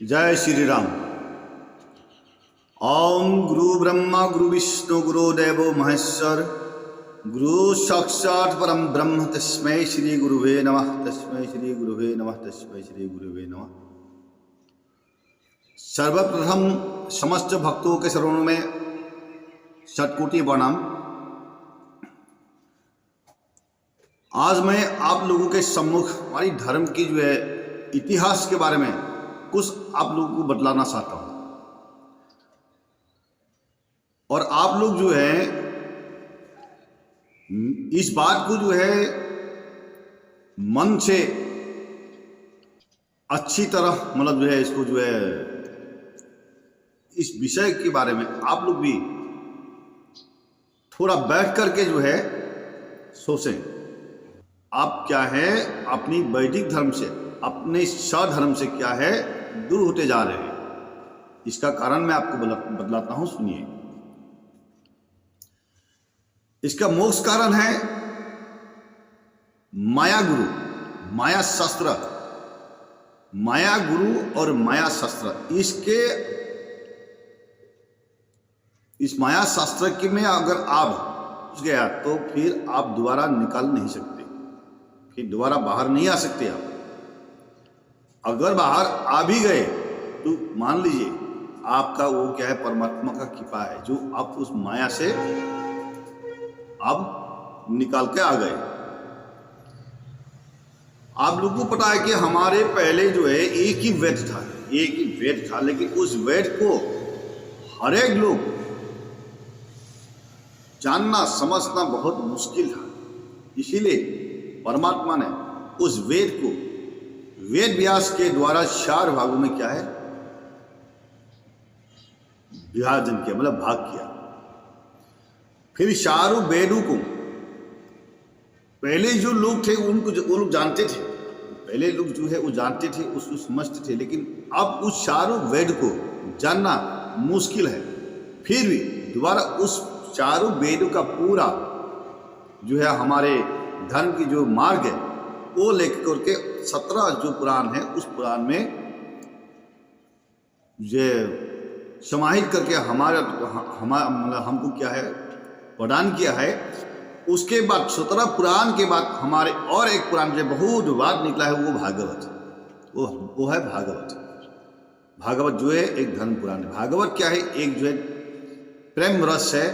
जय श्री राम। ओम गुरु ब्रह्मा गुरु विष्णु गुरु देवो महेश्वर गुरु साक्षात् परम ब्रह्म तस्मै श्री गुरुवे नमः। तस्मै श्री गुरुवे नमः। तस्मै श्री गुरुवे नमः। सर्वप्रथम समस्त भक्तों के शरणों में शतकोटि प्रणाम। आज मैं आप लोगों के सम्मुख हमारी धर्म की इतिहास के बारे में कुछ आप लोगों को बतलाना चाहता हूं, और आप लोग इस बात को मन से अच्छी तरह इसको इस विषय के बारे में आप लोग भी थोड़ा बैठ करके सोचें। आप क्या है अपनी वैदिक धर्म से, अपने स्वधर्म से क्या है दूर होते जा रहे हैं। इसका कारण मैं आपको बतलाता हूं, सुनिए। इसका मुख्य कारण है माया गुरु, माया शास्त्र, माया गुरु और माया शास्त्र। इस माया शास्त्र के में अगर आप घुस गया तो फिर आप दोबारा निकाल नहीं सकते, फिर दोबारा बाहर नहीं आ सकते। आप अगर बाहर आ भी गए तो मान लीजिए आपका वो क्या है, परमात्मा का कृपा है जो आप उस माया से आप निकाल के आ गए। आप लोगों को पता है कि हमारे पहले एक ही वेद था, एक ही वेद था, लेकिन उस वेद को हर एक लोग जानना समझना बहुत मुश्किल था। इसीलिए परमात्मा ने उस वेद को वेद व्यास के द्वारा 4 भागों में क्या है विभाजन किया, मतलब भाग किया। फिर चारों वेदों को पहले जो लोग थे वो लोग जानते थे, पहले लोग वो जानते थे, उसको समझते थे, लेकिन अब उस चारों वेद को जानना मुश्किल है। फिर भी दोबारा उस चारों वेदों का पूरा हमारे धर्म की जो मार्ग है वो लेकर के 17 जो पुराण है उस पुराण में समाहित करके हमको क्या है प्रदान किया है। उसके बाद 17 पुराण के बाद हमारे और एक पुराण जो बहुत बाद निकला है वो भागवत, वो है भागवत। भागवत एक धर्म पुराण है। भागवत क्या है, एक प्रेम रस है।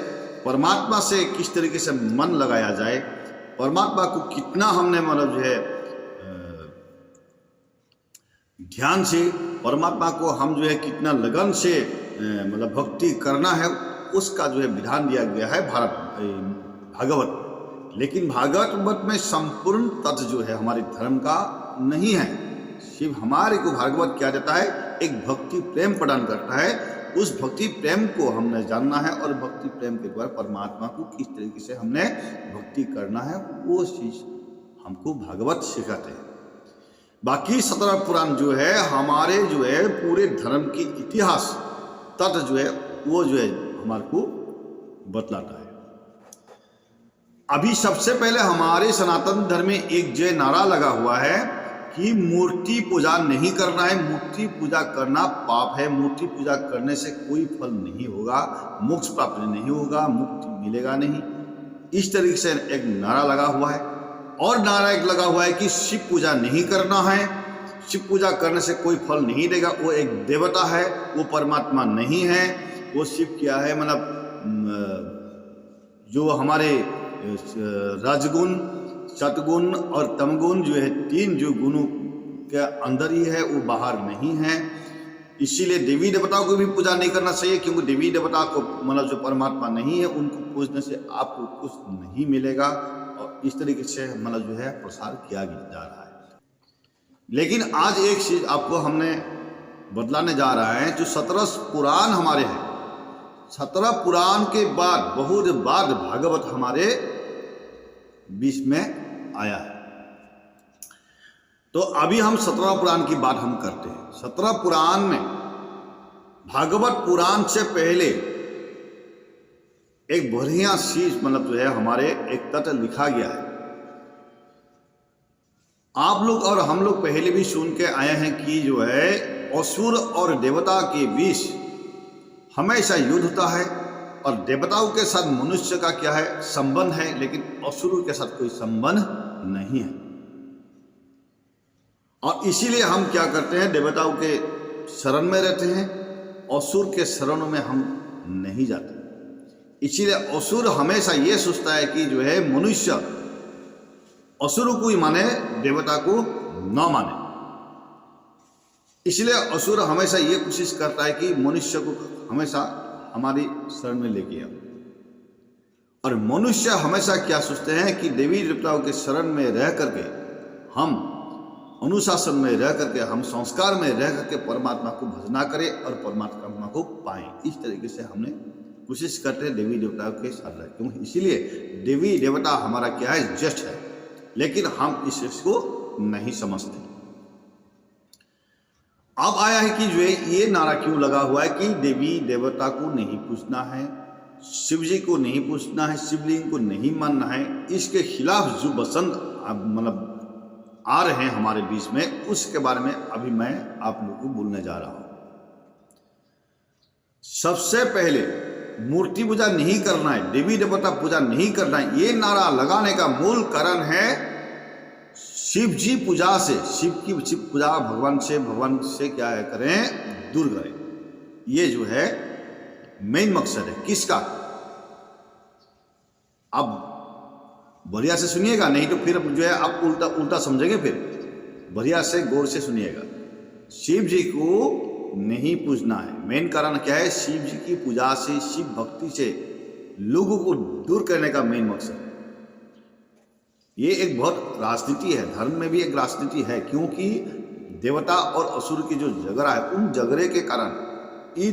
परमात्मा से किस तरीके से मन लगाया जाए, परमात्मा को कितना हमने ध्यान से, परमात्मा को हम कितना लगन से भक्ति करना है, उसका विधान दिया गया है भागवत। लेकिन भागवत में संपूर्ण तत्व हमारे धर्म का नहीं है। सिर्फ हमारे को भागवत क्या देता है, एक भक्ति प्रेम प्रदान करता है। उस भक्ति प्रेम को हमने जानना है और भक्ति प्रेम के द्वारा परमात्मा को किस तरीके से हमने भक्ति करना है वो चीज हमको भागवत सिखाते हैं। बाकी 17 पुराण हमारे पूरे धर्म की इतिहास तत्व वो हमारे को बतलाता है। अभी सबसे पहले हमारे सनातन धर्म में एक नारा लगा हुआ है कि मूर्ति पूजा नहीं करना है, मूर्ति पूजा करना पाप है, मूर्ति पूजा करने से कोई फल नहीं होगा, मोक्ष प्राप्त नहीं होगा, मुक्ति मिलेगा नहीं। इस तरीके से एक नारा लगा हुआ है। और नारा एक लगा हुआ है कि शिव पूजा नहीं करना है, शिव पूजा करने से कोई फल नहीं देगा, वो एक देवता है, वो परमात्मा नहीं है। वो शिव क्या है, जो हमारे रजगुण, सतगुण और तमगुण 3 गुणों के अंदर ही है, वो बाहर नहीं है। इसीलिए देवी देवताओं को भी पूजा नहीं करना चाहिए, क्योंकि देवी देवता को जो परमात्मा नहीं है उनको पूजने से आपको कुछ नहीं मिलेगा। और इस तरीके से प्रसार किया जा रहा है। लेकिन आज एक चीज आपको हमने बतलाने जा रहा है। जो 17 पुराण हमारे हैं, 17 पुराण के बाद बहुत बाद भागवत हमारे बीच में आया है। तो अभी हम 17 पुराण की बात हम करते हैं। 17 पुराण में भागवत पुराण से पहले एक बढ़िया चीज हमारे एक तत्व लिखा गया है। आप लोग और हम लोग पहले भी सुन के आए हैं कि जो है असुर और देवता के बीच हमेशा युद्ध होता है, और देवताओं के साथ मनुष्य का क्या है संबंध है, लेकिन असुरों के साथ कोई संबंध नहीं है। और इसीलिए हम क्या करते हैं, देवताओं के शरण में रहते हैं, असुर के शरण में हम नहीं जाते। इसीलिए असुर हमेशा ये सोचता है कि जो है मनुष्य असुर को ही माने, देवता को न माने। इसलिए असुर हमेशा ये कोशिश करता है कि मनुष्य को हमेशा हमारी शरण में लेके आओ, और मनुष्य हमेशा क्या सोचते हैं कि देवी देवताओं के शरण में रह करके, हम अनुशासन में रह करके, हम संस्कार में रह करके परमात्मा को भजना करें और परमात्मा को पाएं। इस तरीके से हमने कोशिश करते हैं देवी देवताओं के साथ रह, क्यों? इसीलिए देवी देवता हमारा क्या है, ज्येष्ठ है, लेकिन हम इस चीज को नहीं समझते। अब आया है कि जो है ये नारा क्यों लगा हुआ है कि देवी देवता को नहीं पूछना है, शिव जी को नहीं पूछना है, शिवलिंग को नहीं मानना है। इसके खिलाफ जो बसंत मतलब आ रहे हैं हमारे बीच में, उसके बारे में अभी मैं आप लोगों को बोलने जा रहा हूं। सबसे पहले मूर्ति पूजा नहीं करना है, देवी देवता पूजा नहीं करना है, ये नारा लगाने का मूल कारण है शिव जी पूजा से, शिव पूजा भगवान से क्या है करें, दूर करें। ये जो है मेन मकसद है किसका। अब बढ़िया से सुनिएगा, नहीं तो फिर जो है आप उल्टा उल्टा समझेंगे। फिर बढ़िया से गौर से सुनिएगा। शिव जी को नहीं पूजना है, मेन कारण क्या है, शिव जी की पूजा से, शिव भक्ति से लोगों को दूर करने का मेन मकसद है। ये एक बहुत राजनीति है, धर्म में भी एक राजनीति है, क्योंकि देवता और असुर की जो झगड़ा है, उन झगड़े के कारण इन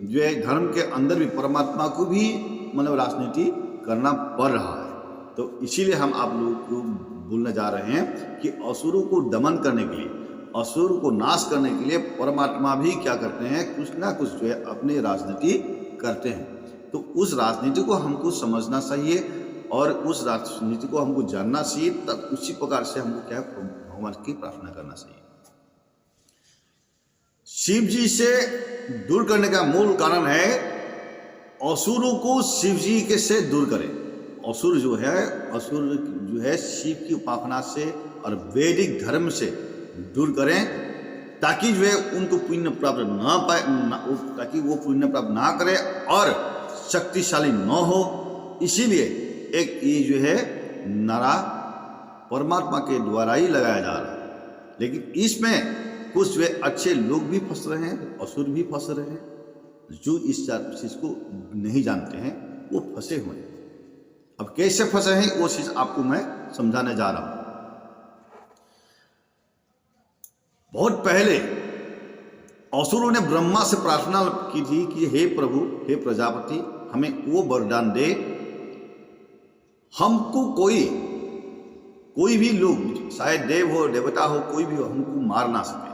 जो है धर्म के अंदर भी परमात्मा को भी मतलब राजनीति करना पड़ रहा है। तो इसीलिए हम आप लोगों को बोलने जा रहे हैं कि असुरों को दमन करने के लिए, असुर को नाश करने के लिए परमात्मा भी क्या करते हैं, कुछ ना कुछ जो है अपनी राजनीति करते हैं। तो उस राजनीति को हमको समझना चाहिए और उस राजनीति को हमको जानना चाहिए, तब उसी प्रकार से हमको क्या भगवान की प्रार्थना करना चाहिए। शिव जी से दूर करने का मूल कारण है असुरों को शिव जी के से दूर करें। असुर जो है शिव की उपासना से और वैदिक धर्म से दूर करें, ताकि जो है उनको पुण्य प्राप्त ना पाए, ताकि वो पुण्य प्राप्त ना करें और शक्तिशाली न हो। इसीलिए एक ये जो है नारा परमात्मा के द्वारा ही लगाया जा रहा है, लेकिन इसमें कुछ वे अच्छे लोग भी फंस रहे हैं, असुर भी फंस रहे हैं। जो इस चीज को नहीं जानते हैं वो फंसे हुए हैं। अब कैसे फंसे हैं वो चीज आपको मैं समझाने जा रहा हूं। बहुत पहले असुरों ने ब्रह्मा से प्रार्थना की थी कि हे प्रभु, हे प्रजापति, हमें वो वरदान दे, हमको कोई भी लोग, शायद देव हो देवता हो, कोई भी हो, हमको मार ना सके,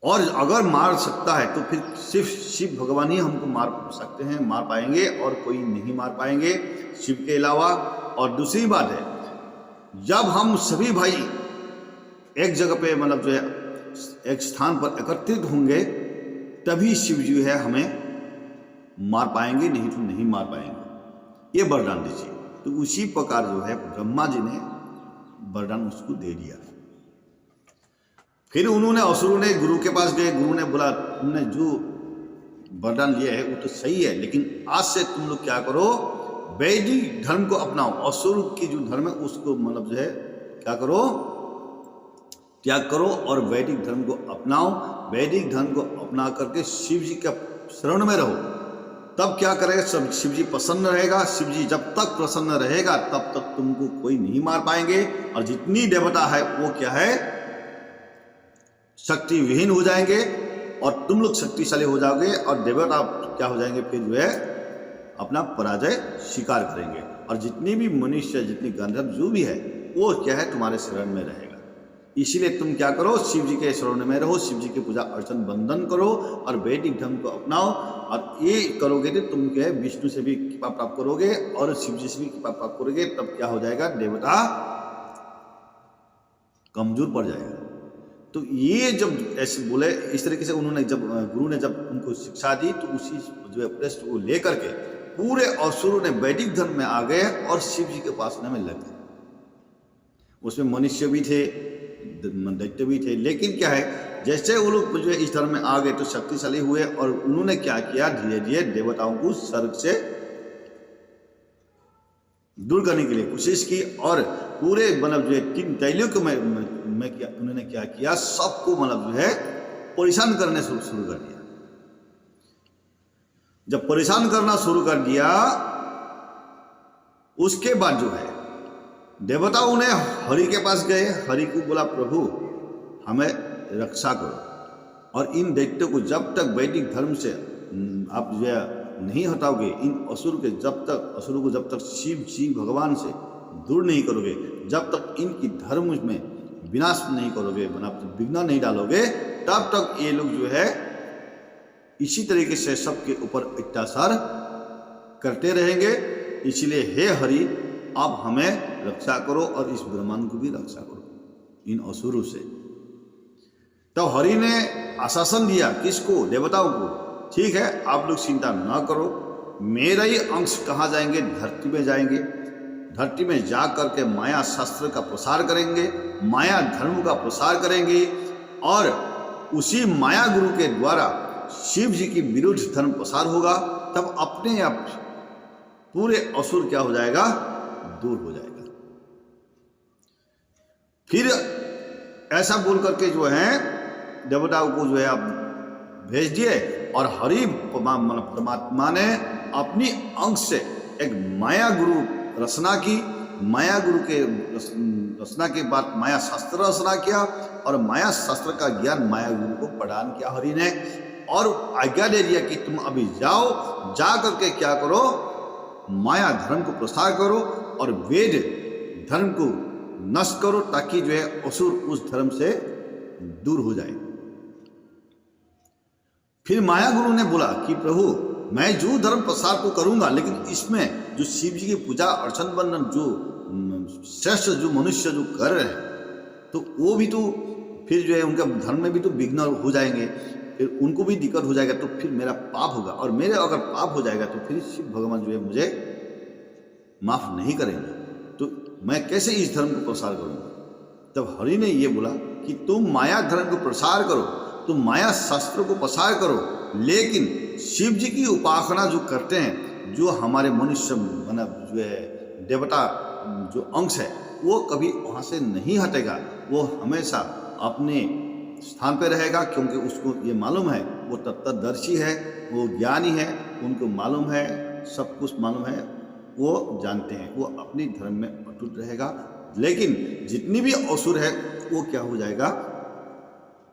और अगर मार सकता है तो फिर सिर्फ शिव भगवान ही हमको मार सकते हैं, मार पाएंगे, और कोई नहीं मार पाएंगे शिव के अलावा। और दूसरी बात है, जब हम सभी भाई एक जगह पे मतलब जो है एक स्थान पर एकत्रित होंगे, तभी शिव जी है हमें मार पाएंगे, नहीं तो नहीं मार पाएंगे। ये वरदान दीजिए। तो उसी प्रकार जो है ब्रह्मा जी ने वरदान उसको दे दिया। फिर उन्होंने, असुरों ने गुरु के पास गए, गुरु ने बोला तुमने जो वरदान लिया है वो तो सही है, लेकिन आज से तुम लोग क्या करो, वैदिक धर्म को अपनाओ। असुर की जो धर्म है उसको मतलब जो है क्या करो, त्याग करो और वैदिक धर्म को अपनाओ। वैदिक धर्म को अपना करके शिव जी के शरण में रहो। तब क्या करेगा, सब शिव जी प्रसन्न रहेगा। शिव जी जब तक प्रसन्न रहेगा तब तक तुमको कोई नहीं मार पाएंगे, और जितनी देवता है वो क्या है, शक्ति विहीन हो जाएंगे, और तुम लोग शक्तिशाली हो जाओगे, और देवता क्या हो जाएंगे, फिर जो है अपना पराजय स्वीकार करेंगे। और जितनी भी मनुष्य, जितनी गंधर्व जो भी है, वो क्या है तुम्हारे शरण में रहेगा। इसीलिए तुम क्या करो, शिव जी के शरण में रहो, शिव जी की पूजा अर्चन बंदन करो और वैदिक धर्म को अपनाओ। और ये करोगे तो तुम क्या है विष्णु से भी कृपा प्राप्त करोगे और शिव जी से भी कृपा प्राप्त करोगे। तब क्या हो जाएगा, देवता कमजोर पड़ जाएगा। तो ये जब ऐसे बोले, इस तरीके से उन्होंने जब गुरु ने जब उनको शिक्षा दी, तो उसी जो है प्रश्न को लेकर के पूरे असुरों ने वैदिक धर्म में आ गए और शिव जी के उपासना में लग गए। उसमें मनुष्य भी थे, दैत्य भी थे, लेकिन क्या है, जैसे वो लोग जो है इस धर्म में आ गए तो शक्तिशाली हुए, और उन्होंने क्या किया, धीरे धीरे देवताओं को स्वर्ग से दूर करने के लिए कोशिश की, और पूरे मतलब जो है 3 तैलियों में क्या उन्होंने क्या किया, सबको मतलब जो है परेशान करने शुरू कर दिया। जब परेशान करना शुरू कर दिया, उसके बाद जो है देवताओं ने हरि के पास गए, हरि को बोला, प्रभु हमें रक्षा करो, और इन दैत्यों को जब तक वैदिक धर्म से आप जो है नहीं हटाओगे, इन असुरों को जब तक शिव जी भगवान से दूर नहीं करोगे, जब तक इनकी धर्म में विनाश नहीं करोगे, विघ्न नहीं डालोगे, तब तक ये लोग जो है इसी तरीके से सबके ऊपर अत्याचार करते रहेंगे। इसलिए हे हरि, अब हमें रक्षा करो और इस ब्रह्मांड को भी रक्षा करो इन असुरों से। तब हरि ने आश्वासन दिया, किसको, देवताओं को, ठीक है आप लोग चिंता न करो, मेरा ही अंश कहाँ जाएंगे, धरती में जाएंगे, धरती में जा करके माया शास्त्र का प्रसार करेंगे, माया धर्म का प्रसार करेंगे, और उसी माया गुरु के द्वारा शिव जी की विरुद्ध धर्म प्रसार होगा। तब अपने आप पूरे असुर क्या हो जाएगा, दूर हो जाएगा। फिर ऐसा बोल करके जो है देवताओं को जो है आप भेज दिए, और हरि परमात्मा ने अपनी अंश से एक माया गुरु रचना की। माया गुरु के रचना के बाद माया शास्त्र रचना किया, और माया शास्त्र का ज्ञान माया गुरु को प्रदान किया हरि ने, और आज्ञा दे दिया कि तुम अभी जाओ, जा करके क्या करो, माया धर्म को प्रसार करो और वेद धर्म को नष्ट करो, ताकि जो है असुर उस धर्म से दूर हो जाए। फिर माया गुरु ने बोला कि प्रभु मैं जो धर्म प्रसार तो करूंगा, लेकिन इसमें जो शिव जी की पूजा अर्चन बंधन जो श्रेष्ठ जो मनुष्य जो कर रहे हैं, तो वो भी तो फिर जो है उनका धर्म में भी तो विघ्न हो जाएंगे, फिर उनको भी दिक्कत हो जाएगा, तो फिर मेरा पाप होगा, और मेरे अगर पाप हो जाएगा तो फिर शिव भगवान जो है मुझे माफ नहीं करेंगे, तो मैं कैसे इस धर्म को प्रसार करूंगा। तब हरि ने ये बोला कि तुम माया धर्म को प्रसार करो, तुम माया शास्त्रों को प्रसार करो, लेकिन शिव जी की उपासना जो करते हैं, जो हमारे मनुष्य मतलब जो है देवता जो अंश है, वो कभी वहाँ से नहीं हटेगा, वो हमेशा अपने स्थान पर रहेगा, क्योंकि उसको ये मालूम है, वो तत्वदर्शी है, वो ज्ञानी है, उनको मालूम है, सब कुछ मालूम है, वो जानते हैं, वो अपनी धर्म में अटूट रहेगा। लेकिन जितनी भी असुर है वो क्या हो जाएगा,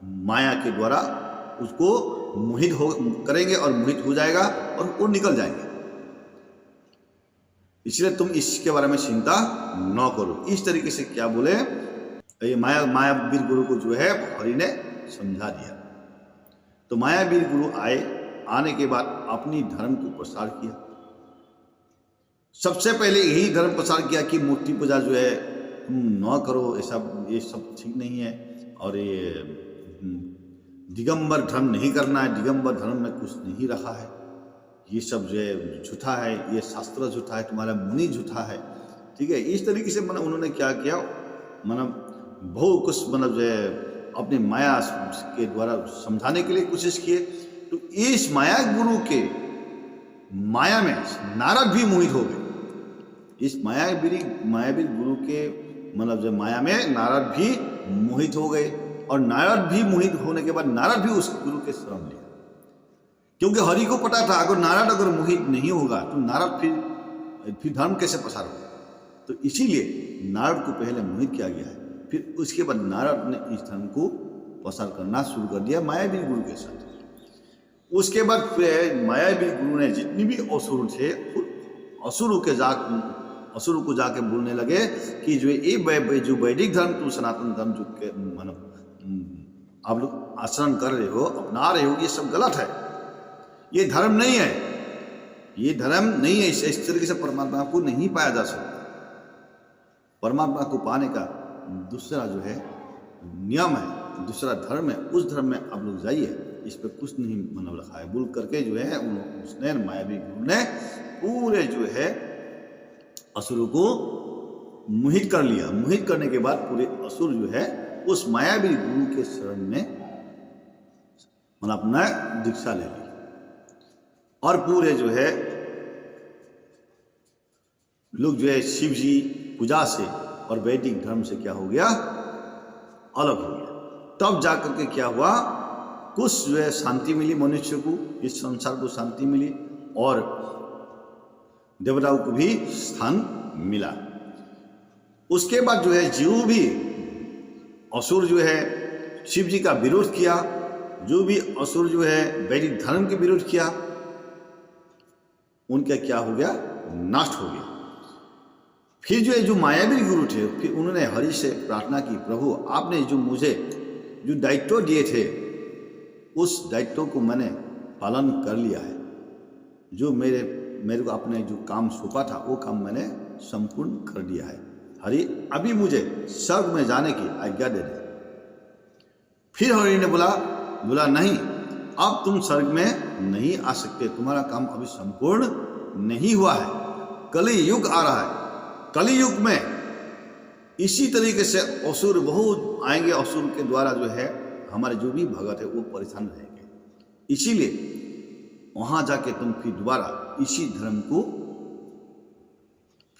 माया के द्वारा उसको मोहित हो करेंगे, और मोहित हो जाएगा और वो निकल जाएंगे। इसलिए तुम इसके बारे में चिंता न करो। इस तरीके से क्या बोले, ये मायावीर गुरु को जो है हरि ने समझा दिया। तो मायावीर गुरु आने के बाद अपनी धर्म को प्रसार किया। सबसे पहले यही धर्म प्रसार किया कि मूर्ति पूजा जो है तुम न करो, ये सब ठीक नहीं है, और ये दिगंबर धर्म नहीं करना है, दिगंबर धर्म में कुछ नहीं रखा है, ये सब जो है झूठा है, ये शास्त्र झूठा है, तुम्हारा मुनि झूठा है, ठीक है। इस तरीके से मतलब उन्होंने क्या किया, मतलब बहुत कुछ मतलब जो है अपने माया के द्वारा समझाने के लिए कोशिश किए। तो इस माया गुरु के माया में नारद भी मोहित हो गए। इस मायावीर गुरु के मतलब जो माया में नारद भी मोहित हो गए, और नारद भी मोहित होने के बाद नारद भी उस गुरु के शरण लिया, क्योंकि हरि को पता था अगर नारद मोहित नहीं होगा तो नारद फिर धर्म कैसे प्रसार होगा। तो इसीलिए नारद को पहले मोहित किया गया है, फिर उसके बाद नारद ने इस धर्म को प्रसार करना शुरू कर दिया मायावीर गुरु के साथ। उसके बाद फिर मायावीर गुरु ने जितनी भी असुर थे, असुरों को जाके बोलने लगे कि जो ये जो वैदिक धर्म, तो सनातन धर्म जो मतलब आप लोग आचरण कर रहे हो, अपना रहे हो, ये सब गलत है, ये धर्म नहीं है, ये धर्म नहीं है। इस तरीके से परमात्मा को नहीं पाया जा सकता। परमात्मा को पाने का दूसरा जो है नियम है, दूसरा धर्म है, उस धर्म में आप लोग जाइए, इस पर कुछ नहीं मतलब रखा है बोल करके जो है उसने मायावी गुरु ने पूरे जो है असुरों को मोहित कर लिया। मोहित करने के बाद पूरे असुर जो है उस मायावी गुरु के शरण में मतलब अपना दीक्षा ले ली और पूरे जो है लोग जो है शिव जी पूजा से और वैदिक धर्म से क्या हो गया, अलग हो गया। तब जाकर के क्या हुआ, कुछ जो है शांति मिली मनुष्य को, इस संसार को शांति मिली और देवताओं को भी स्थान मिला। उसके बाद जो है जो भी असुर जो है शिव जी का विरोध किया, जो भी असुर जो है वैदिक धर्म के विरोध किया, उनका क्या हो गया, नष्ट हो गया। फिर जो है जो मायावी गुरु थे, फिर उन्होंने हरि से प्रार्थना की, प्रभु आपने जो मुझे जो दायित्व दिए थे उस दायित्व को मैंने पालन कर लिया है, जो मेरे को आपने जो काम सौंपा था वो काम मैंने संपूर्ण कर दिया है। हरि अभी मुझे स्वर्ग में जाने की आज्ञा दे दे। फिर हरि ने बोला नहीं, अब तुम स्वर्ग में नहीं आ सकते, तुम्हारा काम अभी संपूर्ण नहीं हुआ है, कली युग आ रहा है। कली युग में इसी तरीके से असुर बहुत आएंगे, असुर के द्वारा जो है हमारे जो भी भगत है वो परेशान रहेंगे। इसीलिए वहां जाके तुम फिर दोबारा इसी धर्म को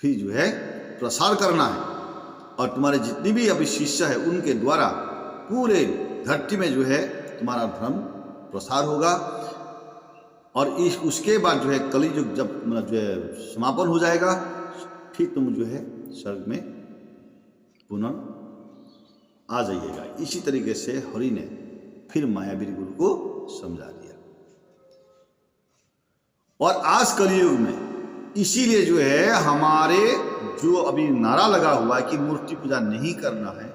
फिर जो है प्रसार करना है और तुम्हारे जितने भी अभी शिष्य है उनके द्वारा पूरे धरती में जो है तुम्हारा धर्म प्रसार होगा। और उसके बाद जो है कलियुग जब मतलब जो है समापन हो जाएगा, फिर तुम जो है स्वर्ग में पुनः आ जाइएगा। इसी तरीके से हरि ने फिर मायावी गुरु को समझा दिया। और आज कलियुग में इसीलिए जो है हमारे जो अभी नारा लगा हुआ है कि मूर्ति पूजा नहीं करना है,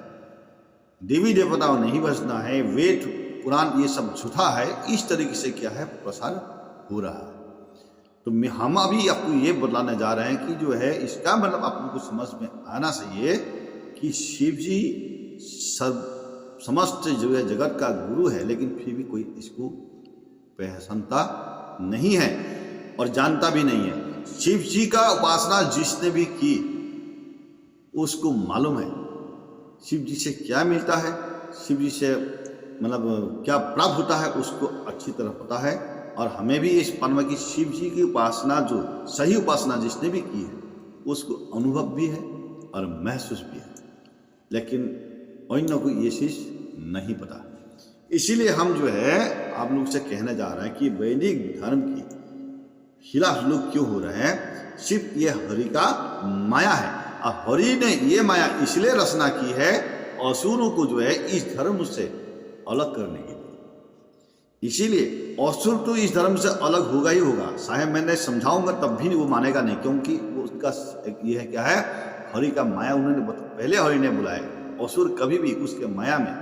देवी देवताओं नहीं बसना है, वेद पुराण ये सब झूठा है, इस तरीके से क्या है प्रसार हो रहा है। तो हम अभी आपको ये बतलाने जा रहे हैं कि जो है इसका मतलब आप लोगों को समझ में आना चाहिए कि शिव जी समस्त जो है जगत का गुरु है, लेकिन फिर भी कोई इसको पहचानता नहीं है और जानता भी नहीं है। शिव जी का उपासना जिसने भी की उसको मालूम है शिव जी से क्या मिलता है, शिव जी से मतलब क्या प्राप्त होता है, उसको अच्छी तरह पता है। और हमें भी इस पाना की शिव जी की उपासना जो सही उपासना जिसने भी की है उसको अनुभव भी है और महसूस भी है, लेकिन अन्य को ये चीज़ नहीं पता। इसीलिए हम जो है आप लोग से कहने जा रहे हैं कि वैदिक धर्म की खिलाफ लोग क्यों हो रहे हैं। सिर्फ ये हरि का माया है और हरि ने ये माया इसलिए रचना की है असुरों को जो है इस धर्म से अलग करने के लिए। इसीलिए असुर तो इस धर्म से अलग होगा ही होगा, चाहे मैंने समझाऊंगा तब भी वो मानेगा नहीं, क्योंकि वो उसका ये है क्या है, हरि का माया उन्होंने पहले हरि ने बुलाया। असुर कभी भी उसके माया में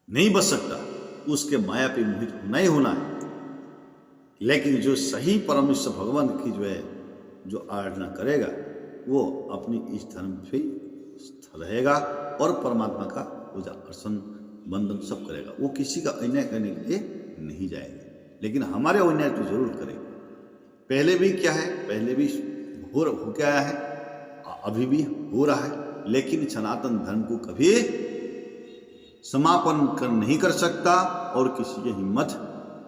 नहीं बच सकता, उसके माया पे मोहित होना ही होना है। लेकिन जो सही परमेश्वर भगवान की जो है जो आराधना करेगा वो अपनी इस धर्म पे रहेगा और परमात्मा का पूजा अर्चन बंधन सब करेगा। वो किसी का अन्याय करने के लिए नहीं जाएगा, लेकिन हमारे अन्याय तो जरूर करेगा। पहले भी क्या है, पहले भी हो क्या है, अभी भी हो रहा है, लेकिन सनातन धर्म को कभी समापन नहीं कर सकता और किसी की हिम्मत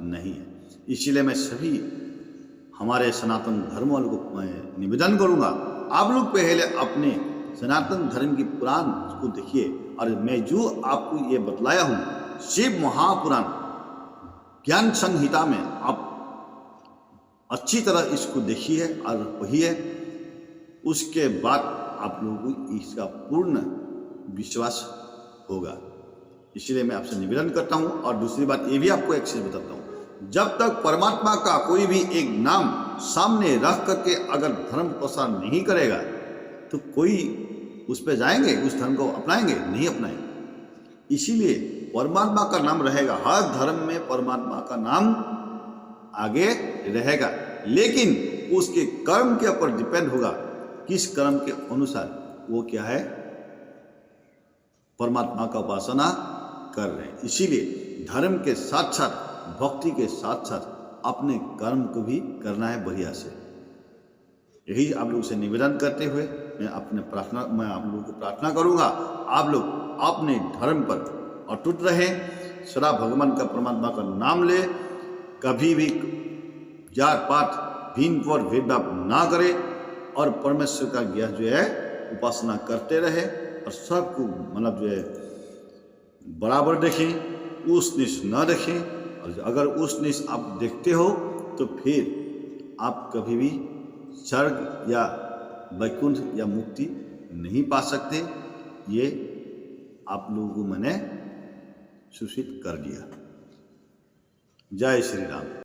नहीं है। इसीलिए मैं सभी हमारे सनातन धर्म वालों को मैं निवेदन करूंगा, आप लोग पहले अपने सनातन धर्म की पुराण को देखिए। और मैं जो आपको ये बतलाया हूँ शिव महापुराण ज्ञान संहिता में आप अच्छी तरह इसको देखिए और पढ़िए, उसके बाद आप लोगों को इसका पूर्ण विश्वास होगा। इसलिए मैं आपसे निवेदन करता हूँ। और दूसरी बात ये भी आपको एक चीज बताता हूँ, जब तक परमात्मा का कोई भी एक नाम सामने रख करके अगर धर्म प्रसार नहीं करेगा तो कोई उस पर जाएंगे, उस धर्म को अपनाएंगे? नहीं अपनाएंगे। इसीलिए परमात्मा का नाम रहेगा, हर धर्म में परमात्मा का नाम आगे रहेगा, लेकिन उसके कर्म के ऊपर डिपेंड होगा, किस कर्म के अनुसार वो क्या है परमात्मा का उपासना कर रहे हैं। इसीलिए धर्म के साथ साथ, भक्ति के साथ साथ अपने कर्म को भी करना है बढ़िया से। यही आप लोगों से निवेदन करते हुए मैं आप लोगों को प्रार्थना करूंगा, आप लोग अपने धर्म पर अटूट रहें, सदा भगवान का, परमात्मा का नाम ले, कभी भी जात पात भिन्न पर भेदभाव ना करें और परमेश्वर का ज्ञान जो है उपासना करते रहे और सबको मतलब जो है बराबर देखें, ऊंच नीच न देखें। और अगर ऊंच नीच आप देखते हो तो फिर आप कभी भी स्वर्ग या वैकुंठ या मुक्ति नहीं पा सकते। ये आप लोगों को मैंने सूचित कर दिया। जय श्री राम।